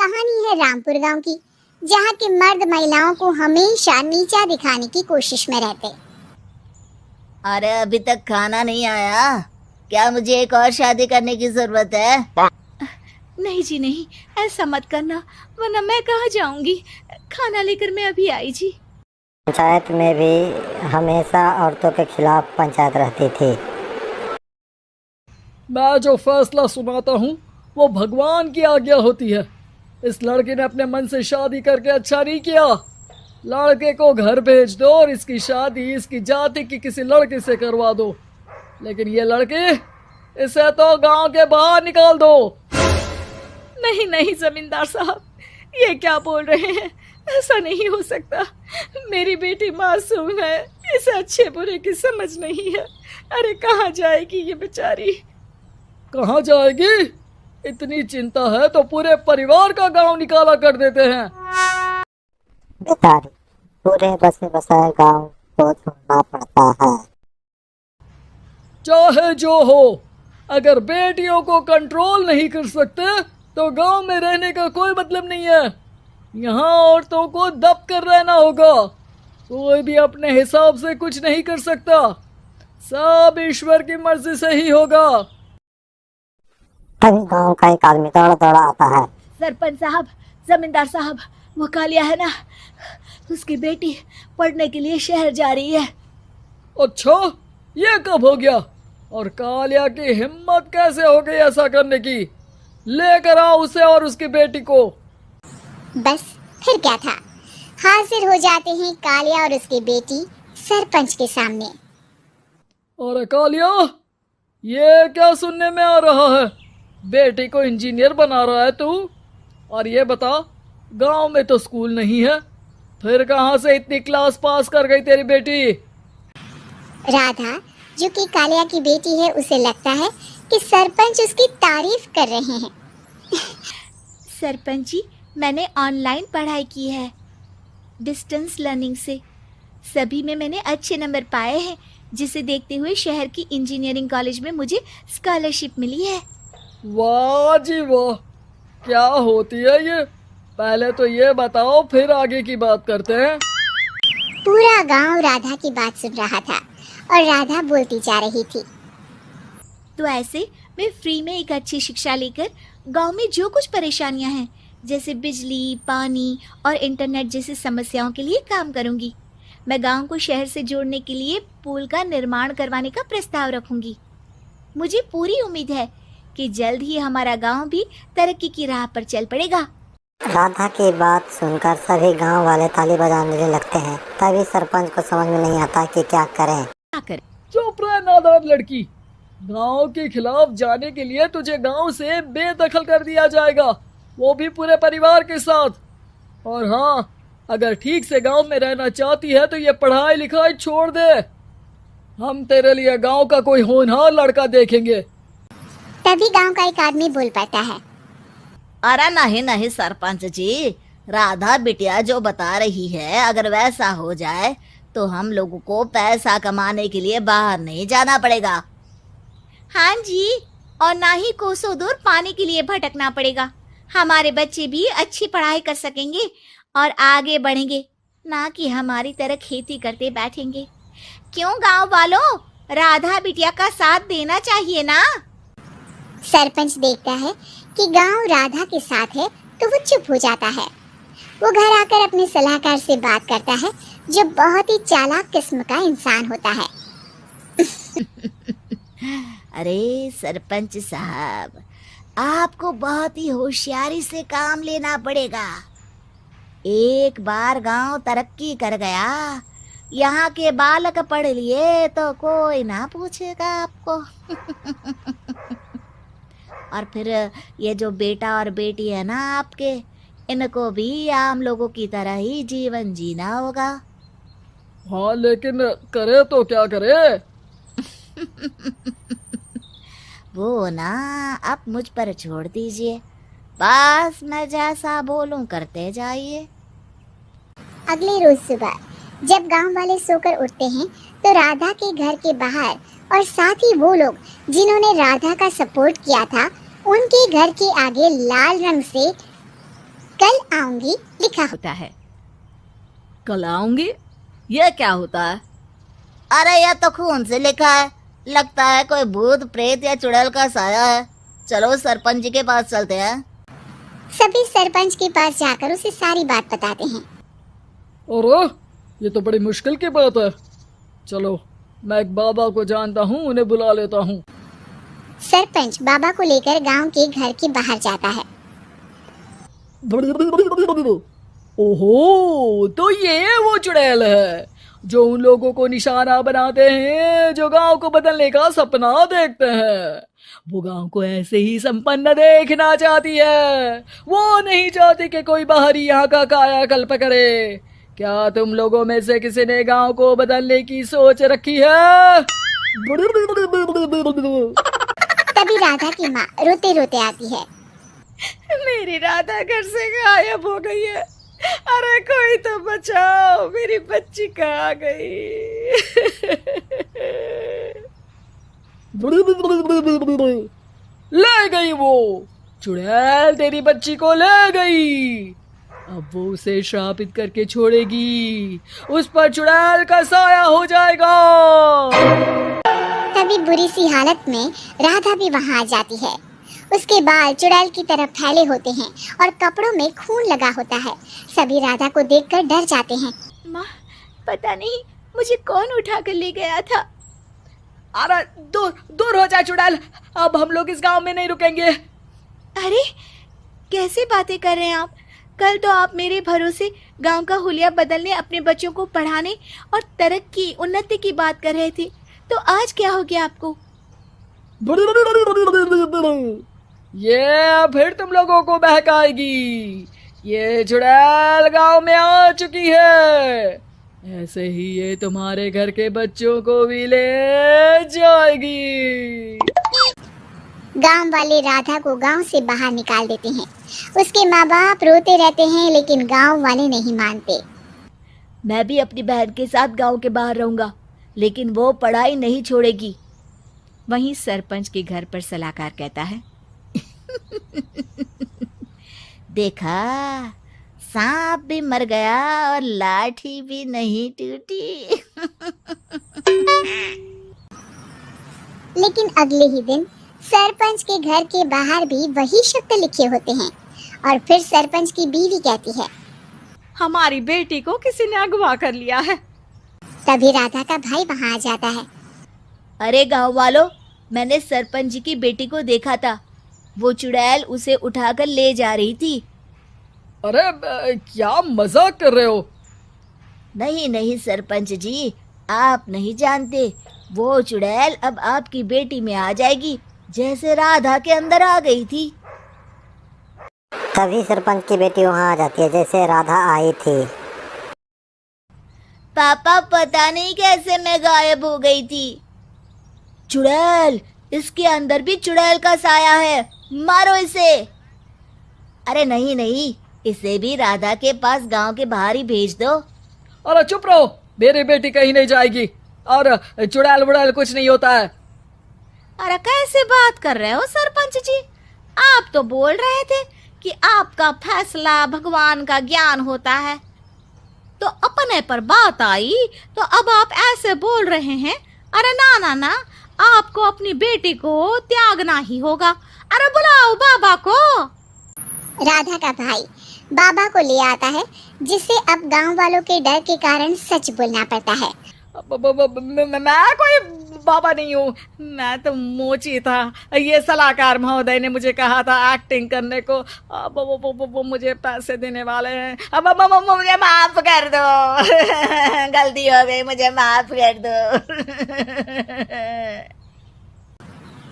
कहानी है रामपुर गांव की, जहां के मर्द महिलाओं को हमेशा नीचा दिखाने की कोशिश में रहते। अरे अभी तक खाना नहीं आया क्या? मुझे एक और शादी करने की जरूरत है। नहीं जी नहीं, ऐसा मत करना, वरना मैं कहाँ जाऊंगी। खाना लेकर मैं अभी आई जी। पंचायत में भी हमेशा औरतों के खिलाफ पंचायत रहती थी। मैं जो फैसला सुनाता हूँ वो भगवान की आज्ञा होती है। इस लड़के ने अपने मन से शादी करके अच्छा नहीं किया। लड़के को घर भेज दो और इसकी शादी इसकी जाति की किसी लड़के से करवा दो, लेकिन ये लड़के इसे तो गांव के बाहर निकाल दो। नहीं नहीं जमींदार साहब, ये क्या बोल रहे हैं? ऐसा नहीं हो सकता। मेरी बेटी मासूम है, इसे अच्छे बुरे की समझ नहीं है। अरे कहाँ जाएगी ये बेचारी? कहाँ जाएगी? इतनी चिंता है तो पूरे परिवार का गांव निकाला कर देते हैं। बेचारी पूरे बसे बसाए गांव को छोड़ना पड़ता है। चाहे जो हो, अगर बेटियों को कंट्रोल नहीं कर सकते तो गांव में रहने का कोई मतलब नहीं है। यहाँ औरतों को दब कर रहना होगा। कोई भी अपने हिसाब से कुछ नहीं कर सकता, सब ईश्वर की मर्जी से ही होगा। तभी गांव का एक आदमी दौड़ा दौड़ा आता है। सरपंच साहब, जमींदार साहब, वो कालिया है ना, उसकी बेटी पढ़ने के लिए शहर जा रही है। अच्छा, ये कब हो गया? और कालिया की हिम्मत कैसे हो गई ऐसा करने की? लेकर आओ उसे और उसकी बेटी को। बस फिर क्या था, हाजिर हो जाते हैं कालिया और उसकी बेटी सरपंच के सामने। अरे कालिया, ये क्या सुनने में आ रहा है? बेटी को इंजीनियर बना रहा है तू? और ये बता, गांव में तो स्कूल नहीं है, फिर कहां से इतनी क्लास पास कर गई तेरी बेटी? राधा, जो कि कालिया की बेटी है, उसे लगता है कि सरपंच उसकी तारीफ कर रहे हैं। सरपंच जी, मैंने ऑनलाइन पढ़ाई की है, डिस्टेंस लर्निंग से। सभी में मैंने अच्छे नंबर पाए हैं, जिसे देखते हुए शहर की इंजीनियरिंग कॉलेज में मुझे स्कॉलरशिप मिली है। वाह जी वाह, क्या होती है ये? पहले तो ये बताओ, फिर आगे की बात करते हैं। पूरा गांव राधा की बात सुन रहा था और राधा बोलती जा रही थी। तो ऐसे मैं फ्री में एक अच्छी शिक्षा लेकर गांव में जो कुछ परेशानियां हैं, जैसे बिजली, पानी और इंटरनेट जैसी समस्याओं के लिए काम करूंगी। मैं गांव को शहर से जोड़ने के लिए पुल का निर्माण करवाने का प्रस्ताव रखूंगी। मुझे पूरी उम्मीद है कि जल्द ही हमारा गांव भी तरक्की की राह पर चल पड़ेगा। राधा की बात सुनकर सभी गांव वाले ताली बजाने लगते हैं। तभी सरपंच को समझ में नहीं आता कि क्या करें। चुप रह नादान लड़की। गांव के खिलाफ जाने के लिए तुझे गांव से बेदखल कर दिया जाएगा, वो भी पूरे परिवार के साथ। और हाँ, अगर ठीक से गांव में रहना चाहती है तो ये पढ़ाई लिखाई छोड़ दे। हम तेरे लिए गांव का कोई होनहार लड़का देखेंगे। तभी गांव का एक आदमी बोल पड़ता है। अरे नहीं नहीं सरपंच जी, राधा बिटिया जो बता रही है, अगर वैसा हो जाए तो हम लोगों को पैसा कमाने के लिए बाहर नहीं जाना पड़ेगा। हाँ जी, और ना ही कोसों दूर पानी के लिए भटकना पड़ेगा। हमारे बच्चे भी अच्छी पढ़ाई कर सकेंगे और आगे बढ़ेंगे, ना कि हमारी तरह खेती करते बैठेंगे। क्यों गांव वालों, राधा बिटिया का साथ देना चाहिए ना। सरपंच देखता है कि गांव राधा के साथ है तो वो चुप हो जाता है। वो घर आकर अपने सलाहकार से बात करता है, जो बहुत ही चालाक किस्म का इंसान होता है। अरे सरपंच साहब, आपको बहुत ही होशियारी से काम लेना पड़ेगा। एक बार गांव तरक्की कर गया, यहाँ के बालक पढ़ लिए तो कोई ना पूछेगा आपको। और फिर ये जो बेटा और बेटी है ना आपके, इनको भी आम लोगों की तरह ही जीवन जीना होगा। हाँ, लेकिन करे तो क्या करे? वो ना आप मुझ पर छोड़ दीजिए, बस मैं जैसा बोलूं करते जाइए। अगले रोज सुबह जब गांव वाले सोकर उठते हैं तो राधा के घर के बाहर और साथ ही वो लोग जिन्होंने राधा का सपोर्ट किया था, उनके घर के आगे लाल रंग से कल आऊंगी लिखा होता है। कल आऊंगी, ये क्या होता है? अरे यह तो खून से लिखा है, लगता है कोई भूत प्रेत या चुड़ैल का साया है। चलो सरपंच जी के पास चलते हैं। सभी सरपंच के पास जाकर उसे सारी बात बताते हैं। अरे ये तो बड़ी मुश्किल की बात है। चलो मैं एक बाबा को जानता हूँ, उन्हें बुला लेता हूँ। सरपंच बाबा को लेकर गांव के घर के बाहर जाता है। ओहो, तो ये वो चुड़ैल है जो उन लोगों को निशाना बनाते हैं जो गांव को बदलने का सपना देखते हैं। वो गांव को ऐसे ही संपन्न देखना चाहती है। वो नहीं चाहती कि कोई बाहरी यहाँ का कायाकल्प करे। क्या तुम लोगों में से किसी ने गांव को बदलने की सोच रखी है? तभी राधा की माँ रोते रोते आती है। मेरी राधा घर से गायब हो गई है। अरे कोई तो बचाओ, मेरी बच्ची कहाँ गई? ले गई वो चुड़ैल, तेरी बच्ची को ले गई। अब वो उसे श्रापित करके छोड़ेगी, उस पर चुड़ैल का साया हो जाएगा। तभी बुरी सी हालत में राधा भी वहाँ आ जाती है। उसके बाल चुड़ैल की तरफ फैले होते हैं और कपड़ों में खून लगा होता है। सभी राधा को देखकर डर जाते हैं। माँ, पता नहीं मुझे कौन उठा कर ले गया था। अरे दूर दूर हो जा चुड़ैल, अब हम लोग इस गांव में नहीं रुकेंगे। अरे कैसे बातें कर रहे हैं आप? कल तो आप मेरे भरोसे गांव का हुलिया बदलने, अपने बच्चों को पढ़ाने और तरक्की उन्नति की बात कर रहे थे, तो आज क्या हो गया आपको? ये फिर तुम लोगों को बहकाएगी। ये चुड़ैल गांव में आ चुकी है, ऐसे ही ये तुम्हारे घर के बच्चों को भी ले जाएगी। गांव वाले राधा को गांव से बाहर निकाल देते हैं। उसके माँ बाप रोते रहते हैं, लेकिन गांव वाले नहीं मानते। मैं भी अपनी बहन के साथ गांव के बाहर रहूंगा, लेकिन वो पढ़ाई नहीं छोड़ेगी। वहीं सरपंच के घर पर सलाहकार कहता है। देखा, सांप भी मर गया और लाठी भी नहीं टूटी। लेकिन अगले ही दिन सरपंच के घर के बाहर भी वही शब्द लिखे होते हैं। और फिर सरपंच की बीवी कहती है, हमारी बेटी को किसी ने अगवा कर लिया है। तभी राधा का भाई वहाँ आ जाता है। अरे गांव वालों, मैंने सरपंच जी की बेटी को देखा था। वो चुड़ैल उसे उठाकर ले जा रही थी। अरे क्या मजाक कर रहे हो? नहीं नहीं सरपंच जी, आप नहीं जानते। वो चुड़ैल अब आपकी बेटी में आ जाएगी, जैसे राधा के अंदर आ गई थी। तभी सरपंच की बेटी वहाँ आ जाती है जैसे राधा आई थी। पापा, पता नहीं कैसे मैं गायब हो गई थी। चुड़ैल, इसके अंदर भी चुड़ैल का साया है, मारो इसे। अरे नहीं नहीं, इसे भी राधा के पास गांव के बाहर ही भेज दो। अरे चुप रहो, मेरी बेटी कहीं नहीं जाएगी और चुड़ैल वुड़ैल कुछ नहीं होता है। अरे कैसे बात कर रहे हो सरपंच जी? आप तो बोल रहे थे कि आपका फैसला भगवान का ज्ञान होता है, तो अपने पर बात आई तो अब आप ऐसे बोल रहे हैं। अरे ना ना ना, आपको अपनी बेटी को त्यागना ही होगा। अरे बुलाओ बाबा को। राधा का भाई बाबा को ले आता है, जिससे अब गांव वालों के डर के कारण सच बोलना पड़ता है। मैं कोई बाबा नहीं हूँ, मैं तो मोची था। ये सलाहकार महोदय ने मुझे कहा था एक्टिंग करने को। अब वो मुझे पैसे देने वाले हैं। अब मुझे माफ कर दो। गलती हो गई, मुझे माफ कर दो।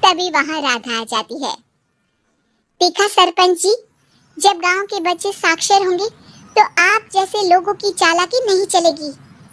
तभी वहाँ राधा आ जाती है। देखा सरपंच जी, जब गांव के बच्चे साक्षर होंगे तो आप जैसे लोगों की चालाकी नहीं चलेगी।